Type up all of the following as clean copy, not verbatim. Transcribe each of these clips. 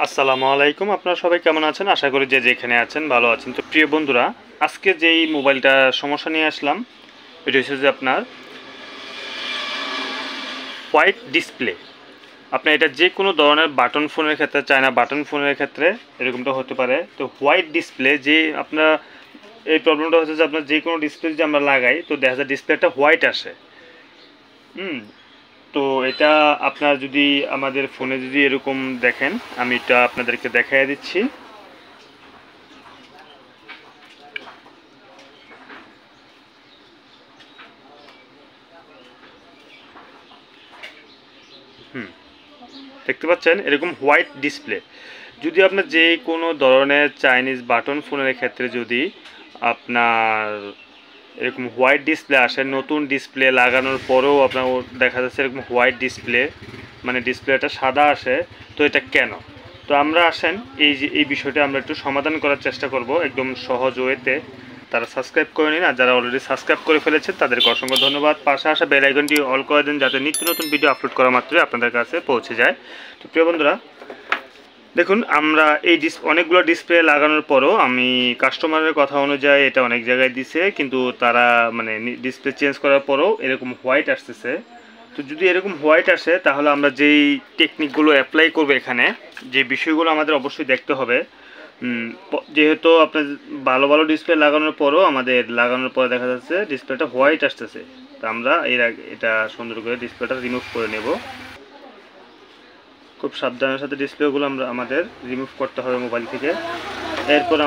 আসসালামু আলাইকুম। আপনারা সবাই কেমন আছেন? আশা করি যে যেখানে আছেন ভালো আছেন। তো প্রিয় বন্ধুরা, আজকে যেই মোবাইলটা সমস্যা নিয়ে আসলাম এটা হচ্ছে যে আপনার হোয়াইট ডিসপ্লে। আপনার এটা যে কোনো ধরনের বাটন ফোনের ক্ষেত্রে, চায়না বাটন ফোনের ক্ষেত্রে এরকমটা হতে পারে। তো হোয়াইট ডিসপ্লে যে আপনার এই প্রবলেমটা হচ্ছে যে আপনার যে কোনো ডিসপ্লে যদি আমরা লাগাই তো দেখা যায় ডিসপ্লেটা হোয়াইট আসে। তো এটা আপনার যদি আমাদের ফোনে যদি এরকম দেখেন, আমি এটা আপনাদেরকে দেখাই দিচ্ছি। দেখতে পাচ্ছেন এরকম হোয়াইট ডিসপ্লে। যদি আপনার যে কোনো ধরনের চাইনিজ বাটন ফোনের ক্ষেত্রে যদি আপনার এরকম হোয়াইট ডিসপ্লে আসে, নতুন ডিসপ্লে লাগানোর পরেও আপনার দেখা যাচ্ছে এরকম হোয়াইট ডিসপ্লে, মানে ডিসপ্লেটা সাদা আসে, তো এটা কেন? তো আমরা আসেন এই বিষয়টা আমরা একটু সমাধান করার চেষ্টা করব একদম সহজ ওয়েতে। তারা সাবস্ক্রাইব করে নিন, আর যারা অলরেডি সাবস্ক্রাইব করে ফেলেছেন তাদেরকে অসংখ্য ধন্যবাদ। পাশে আসা বেল আইকনটি অল করে দিন যাতে নিত্য নতুন ভিডিও আপলোড করা মাত্রই আপনাদের কাছে পৌঁছে যায়। তো প্রিয় বন্ধুরা, দেখুন আমরা এই অনেকগুলো ডিসপ্লে লাগানোর পরও আমি কাস্টমারের কথা অনুযায়ী এটা অনেক জায়গায় দিছে, কিন্তু তারা মানে ডিসপ্লে চেঞ্জ করার পরও এরকম হোয়াইট আসতেছে। তো যদি এরকম হোয়াইট আসে তাহলে আমরা যেই টেকনিকগুলো অ্যাপ্লাই করবো, এখানে যে বিষয়গুলো আমাদের অবশ্যই দেখতে হবে। যেহেতু আপনার ভালো ভালো ডিসপ্লে লাগানোর পরও আমাদের লাগানোর পরে দেখা যাচ্ছে ডিসপ্লেটা হোয়াইট আসতেছে, তো আমরা এর আগে এটা সুন্দর করে ডিসপ্লেটা রিমুভ করে নেব। খুব সাবধানের সাথে ডিসপ্লেগুলো আমাদের রিমুভ করতে হবে মোবাইল থেকে। এরপর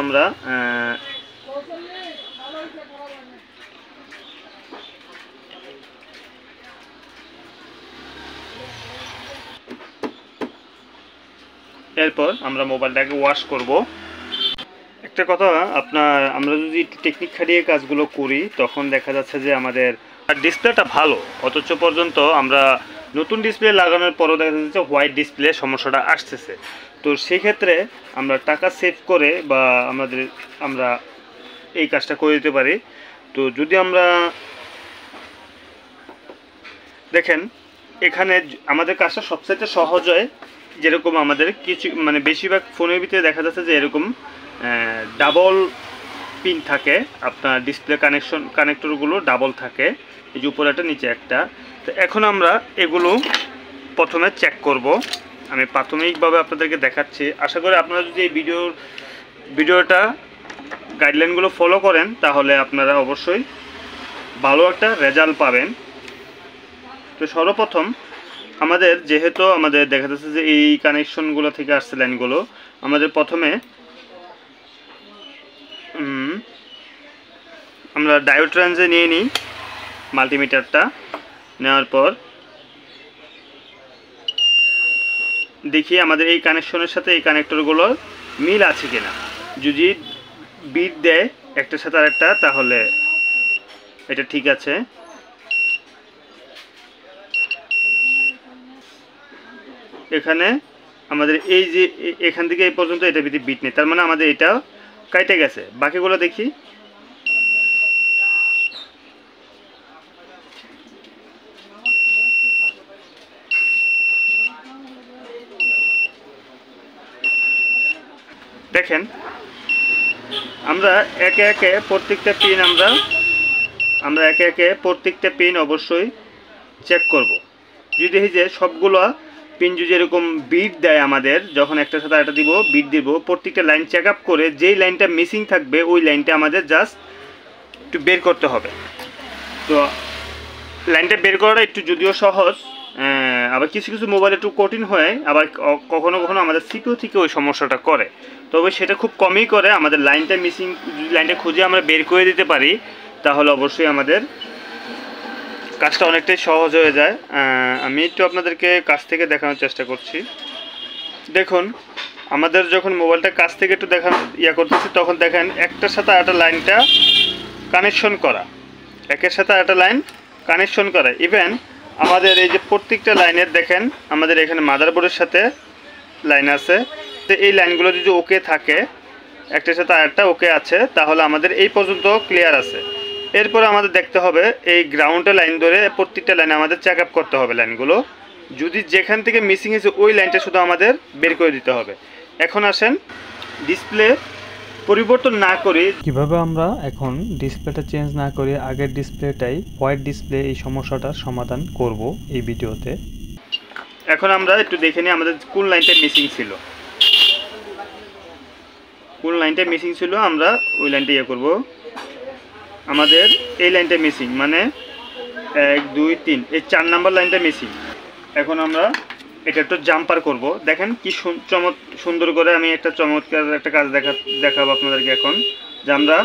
আমরা মোবাইলটাকে ওয়াশ করব। একটা কথা, আমরা যদি টেকনিক খাটিয়ে কাজগুলো করি তখন দেখা যাচ্ছে যে আমাদের ডিসপ্লেটা ভালো, অথচ পর্যন্ত আমরা নতুন ডিসপ্লে লাগানোর পরও দেখা যাচ্ছে হোয়াইট ডিসপ্লে সমস্যাটা আসতেছে। তো সেক্ষেত্রে আমরা টাকা সেভ করে বা আমরা এই কাজটা করে দিতে পারি। তো যদি আমরা দেখেন এখানে আমাদের কাজটা সবচেয়ে সহজ হয়, যেরকম আমাদের কিছু মানে বেশিরভাগ ফোনের ভিতরে দেখা যাচ্ছে যে এরকম ডাবল পিন থাকে, আপনার ডিসপ্লে কানেক্টরগুলো ডাবল থাকে, এই যে উপরে একটা নিচে একটা। তো এখন আমরা এগুলো প্রথমে চেক করব। আমি প্রাথমিকভাবে আপনাদেরকে দেখাচ্ছি। আশা করি আপনারা যদি এই ভিডিওটা গাইডলাইনগুলো ফলো করেন তাহলে আপনারা অবশ্যই ভালো একটা রেজাল্ট পাবেন। তো সর্বপ্রথম আমাদের যেহেতু আমাদের দেখা যাচ্ছে যে এই কানেকশনগুলো থেকে আসছে লাইনগুলো, আমাদের প্রথমে আমরা ডায়োড রেঞ্জে নিয়ে নিই মাল্টিমিটারটা। নেওয়ার পর দেখি আমাদের এই কানেকশনের সাথে এই কানেক্টরগুলোর মিল আছে কিনা। যদি বিট দেয় একটার সাথে আরেকটা তাহলে এটা ঠিক আছে। এখানে আমাদের এই যে এখান থেকে এই পর্যন্ত এটা বিট নেই, তার মানে আমাদের এটা কাটে গেছে। বাকিগুলো দেখি। দেখেন আমরা একে একে প্রত্যেকটা পিন অবশ্যই চেক করব। যদি দেখি যে সবগুলো পিন যদি এরকম বিট দেয়, আমাদের যখন একটার সাথে একটা বিট দিব, প্রত্যেকটা লাইন চেক আপ করে যেই লাইনটা মিসিং থাকবে ওই লাইনটা আমাদের জাস্ট একটু বের করতে হবে। তো লাইনটা বের করাটা একটু যদিও সহজ, আবার কিছু কিছু মোবাইল একটু কঠিন হয়, আবার কখনো কখনো আমাদের সিপিইউ থেকে ওই সমস্যাটা করে। তবে সেটা খুব কমই করে। আমাদের লাইনটা মিসিং, যদি লাইনটা খুঁজে আমরা বের করে দিতে পারি তাহলে অবশ্যই আমাদের কাজটা অনেকটাই সহজ হয়ে যায়। আমি একটু আপনাদেরকে কাছ থেকে দেখানোর চেষ্টা করছি। দেখুন আমাদের যখন মোবাইলটা কাছ থেকে একটু করতেছি তখন দেখেন একটার সাথে আরেকটা লাইনটা কানেকশন করা, একের সাথে আরেকটা লাইন কানেকশন করা। ইভেন আমাদের এই যে প্রত্যেকটা লাইনের দেখেন আমাদের এখানে মাদারবোর্ডের সাথে লাইন আছে। তো এই লাইনগুলো যদি ওকে থাকে, একটার সাথে আরেকটা ওকে আছে, তাহলে আমাদের এই পর্যন্ত ক্লিয়ার আছে। এরপরে আমাদের দেখতে হবে এই গ্রাউন্ডের লাইন ধরে প্রত্যেকটা লাইনে আমাদের চেক আপ করতে হবে লাইনগুলো। যদি যেখান থেকে মিসিং হয়েছে ওই লাইনটা শুধু আমাদের বের করে দিতে হবে। এখন আসেন ডিসপ্লে পরিবর্তন না করে কিভাবে আমরা এখন ডিসপ্লেটা চেঞ্জ না করে আগের ডিসপ্লেটাই হোয়াইট ডিসপ্লে এই সমস্যাটার সমাধান করব এই ভিডিওতে। এখন আমরা একটু দেখে নিই আমাদের কোন লাইনটা মিসিং ছিল। কোন লাইনটা মিসিং ছিল আমরা ওই লাইনটা ইয়ে করব। আমাদের এই লাইনটা মিসিং, মানে 1 2 3 এই 4 নাম্বার লাইনটা মিসিং। এখন আমরা এটা একটু জাম্পার করব। দেখেন কি সুন্দর করে আমি একটা চমৎকার একটা কাজ দেখাবো আপনাদেরকে এখন, যে আমরা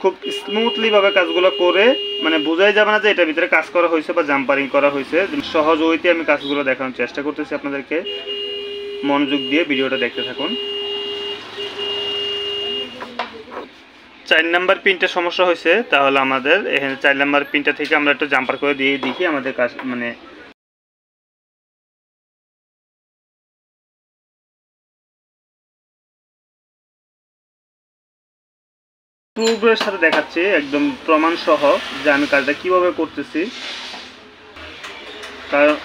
খুব স্মুথলি ভাবে কাজগুলো করে মানে বোঝাই যাবে না যে এটার ভিতরে কাজ করা হয়েছে বা জাম্পারিং করা হয়েছে। সহজ ওইতে আমি কাজগুলো দেখানোর চেষ্টা করতেছি আপনাদেরকে, মনোযোগ দিয়ে ভিডিওটা দেখতে থাকুন। 4 নাম্বার পিনটা সমস্যা হয়েছে, তাহলে আমাদের এখানে 4 নাম্বার পিনটা থেকে আমরা একটু জাম্পার করে দিয়ে দেখি আমাদের কাজ মানে প্রুফের সাথে দেখাচ্ছি একদম প্রমাণ সহ যে আমি কাজটা কিভাবে করতেছি।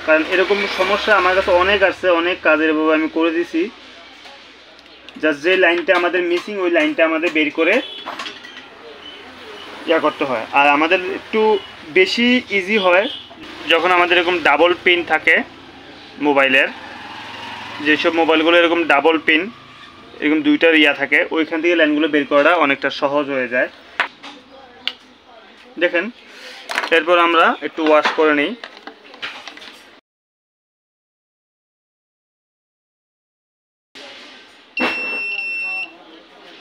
কারণ এরকম সমস্যা আমার কাছে অনেক আছে, অনেক কাজের এভাবে আমি করে দিছি। জাস্ট যে লাইনটা আমাদের মিসিং ওই লাইনটা আমাদের বের করে ইয়া করতে হয়। আর আমাদের একটু বেশি ইজি হয় যখন আমাদের এরকম ডাবল পিন থাকে মোবাইলের, যেসব মোবাইলগুলো এরকম ডাবল পিন এরকম দুইটার ইয়া থাকে, ওইখান থেকে লাইনগুলো বের করাটা অনেকটা সহজ হয়ে যায়। দেখেন এরপর আমরা একটু ওয়াশ করে নিই।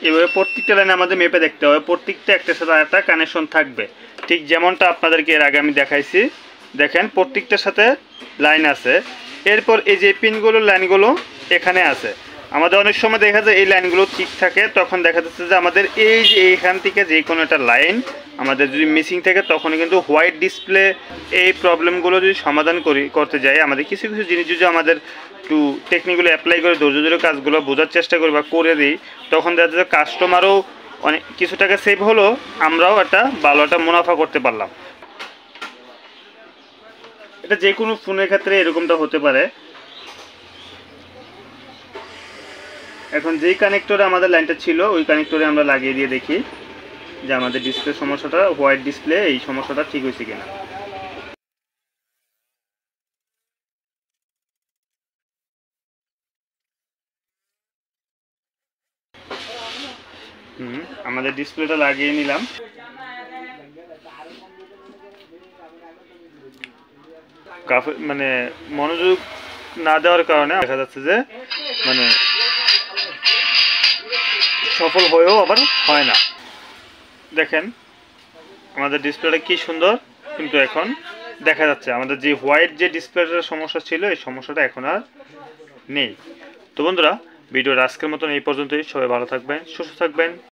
এবারে প্রত্যেকটা লাইনে আমাদের মেপে দেখতে হবে, প্রত্যেকটা একটার সাথে একটা কানেকশন থাকবে, ঠিক যেমনটা আপনাদেরকে এর আগে আমি দেখাইছি। দেখেন প্রত্যেকটার সাথে লাইন আছে। এরপর এই যে পিনগুলো লাইনগুলো এখানে আছে, আমাদের অনেক সময় দেখা যায় এই লাইনগুলো ঠিক থাকে, তখন দেখা যাচ্ছে যে আমাদের এই যে এইখান থেকে যে কোনো একটা লাইন আমাদের যদি মিসিং থাকে, তখন কিন্তু হোয়াইট ডিসপ্লে এই প্রবলেমগুলো যদি সমাধান করতে যাই, আমাদের কিছু কিছু জিনিস যদি আমাদের একটু টেকনিকগুলো অ্যাপ্লাই করে ধৈর্য ধরে কাজগুলো বোঝার চেষ্টা করি বা করে দিই, তখন দেখা যাচ্ছে কাস্টমারও অনেক কিছু টাকা সেভ হলো, আমরাও একটা ভালো একটা মুনাফা করতে পারলাম। এটা যে কোনো ফোনের ক্ষেত্রে এরকমটা হতে পারে। এখন যেই কানেক্টরে আমাদের লাইনটা ছিল ওই কানেক্টরে আমরা লাগিয়ে দিয়ে দেখি যে আমাদের ডিসপ্লে সমস্যাটা, হোয়াইট ডিসপ্লে এই সমস্যাটা ঠিক হয়েছে কিনা। আমাদের ডিসপ্লেটা লাগিয়ে নিলাম। মানে মনোযোগ না দেওয়ার কারণে দেখা যাচ্ছে যে মানে সফল হয়েও আবার হয় না। দেখেন আমাদের ডিসপ্লেটা কি সুন্দর, কিন্তু এখন দেখা যাচ্ছে আমাদের যে হোয়াইট যে ডিসপ্লেটার সমস্যা ছিল এই সমস্যাটা এখন আর নেই। তো বন্ধুরা, ভিডিওর আজকের মতন এই পর্যন্তই। সবাই ভালো থাকবেন, সুস্থ থাকবেন।